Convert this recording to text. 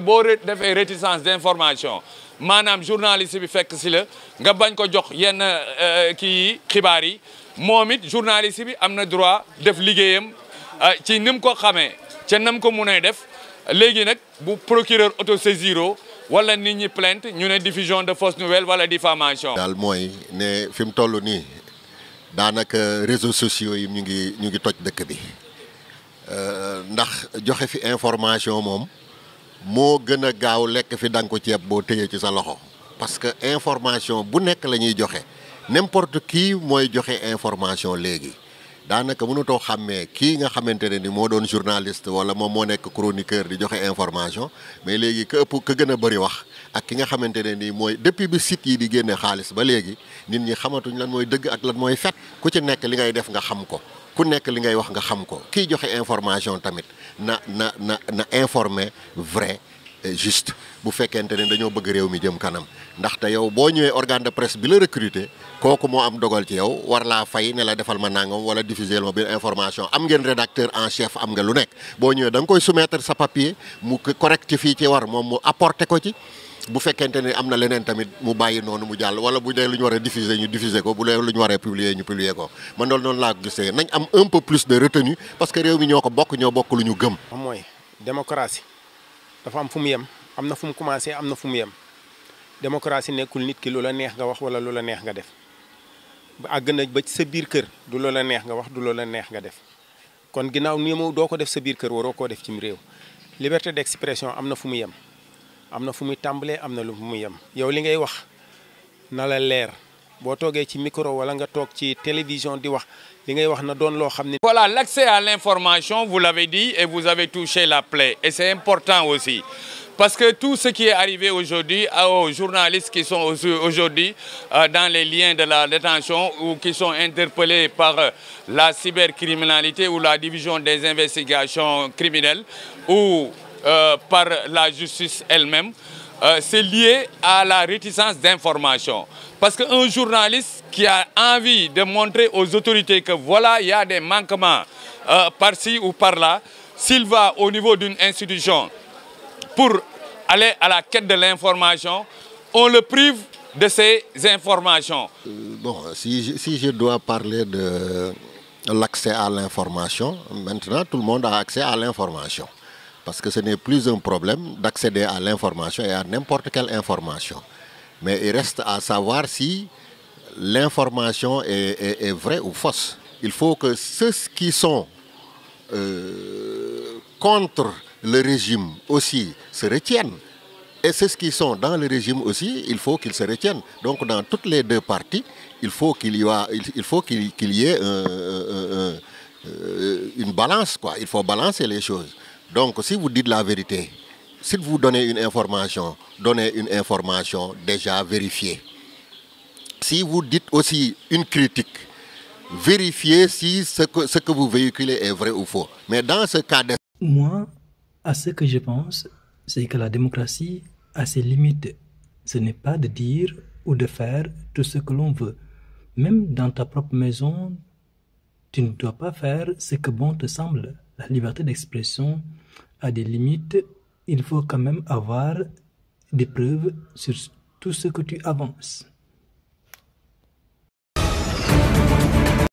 boo defee réticence d'information maanaam journaliste bi fekk si la nga bañ ko jox yenn kii xibaar yi moom it journaliste bi am na droit def liggéeyam ci ni mu ko xamee ca nam ko munee def léegi nag bu procureur autosaisiro wala nit ñi plainte ñu ne diffusion de fausses nouvelles wala diffamation. daal mooy ne fi mu toll nii daanaka réseaux sociaux yi ñu ngi toj dëkk bi ndax joxe fi information moom moo gën a gaaw lekk fi danga ko ceeb boo téyee ci sa loxo parce que information bu nekk la ñuy joxe n'importe qui mooy joxe information léegi daanaka mënutoo xàmmee kii nga xamante ne ni moo doon journaliste wala moom moo nekk chroniqueur di joxe information mais léegi ka gën a bëri wax ak ki nga xamante ne ni mooy depuis bi site yi di génne xaalis ba léegi nit ñi xamatuñ lan mooy dëgg ak lan mooy fet ku ci nekk li ngay def nga xam ko ku nekk li ngay wax nga xam ko kiy joxe information tamit na informer vrai et juste bu fekkente ne dañoo bëgg réew mi jëm kanam ndaxte yow boo ñëwee organe de presse bi la recruter kooku moo am dogal ci yow war laa fay ne la defal ma nangam wala diffuser ma bi information am ngeen rédacteur en chef am nga lu nekk boo ñëwee da nga koy soumettre sa papier mu correctif fii ci war moom mu apporter ko ci bu fekkente ne am na leneen tamit mu bàyyi noonu mu jàll wala bu dee lu ñu war a diffuser ñu diffuser ko bu dee lu ñu war a publier ñu publier ko man loolu noonu laa ko gisee nañ am un peu plus de retenue parce que réew mi ñoo ko bokk ñoo bokk lu ñu gëm. mooy démocratie dafa am fu mu yem am na fu mu commencé am na fu mu yem démocratie nekkul nit ki lu la neex nga wax wala lu la neex nga def ba àgg na ba ci sa biir kër du lu la neex nga wax du lu la neex nga def kon ginnaaw ni mu doo ko def sa biir kër waroo koo def ci réew liberté d'expression am na fu mu yem. am na fu muy tàmbalee am na lu muy yem yow li ngay wax na la leer boo toogee ci micro wala nga toog ci télévision di wax li ngay wax na doon loo xam ne. Voilà, l'accès à l'information, vous l'avez dit et vous avez touché la plaie et c'est important aussi parce que tout ce qui est arrivé aujourd'hui aux journalistes qui sont aujourd'hui dans les liens de la détention ou qui sont interpellés par la cybercriminalité ou la division des investigations criminelles ou par la justice elle-même, c'est lié à la réticence d'information. Parce qu'un journaliste qui a envie de montrer aux autorités que voilà, il y a des manquements par-ci ou par-là, s'il va au niveau d'une institution pour aller à la quête de l'information, on le prive de ces informations. Bon, si je dois parler de l'accès à l'information, maintenant tout le monde a accès à l'information. Parce que ce n'est plus un problème d'accéder à l'information et à n'importe quelle information. Mais il reste à savoir si l'information est vraie ou fausse. Il faut que ceux qui sont contre le régime aussi se retiennent. Et ceux qui sont dans le régime aussi, il faut qu'ils se retiennent. Donc dans toutes les deux parties, il faut qu'il y ait une balance, quoi. Il faut balancer les choses. Donc, si vous dites la vérité, si vous donnez une information déjà vérifiée. Si vous dites aussi une critique, vérifiez si ce que vous véhiculez est vrai ou faux. Mais dans ce cas de... Moi, à ce que je pense, c'est que la démocratie a ses limites. Ce n'est pas de dire ou de faire tout ce que l'on veut. Même dans ta propre maison, tu ne dois pas faire ce que bon te semble. La liberté d'expression a des limites. Il faut quand même avoir des preuves sur tout ce que tu avances.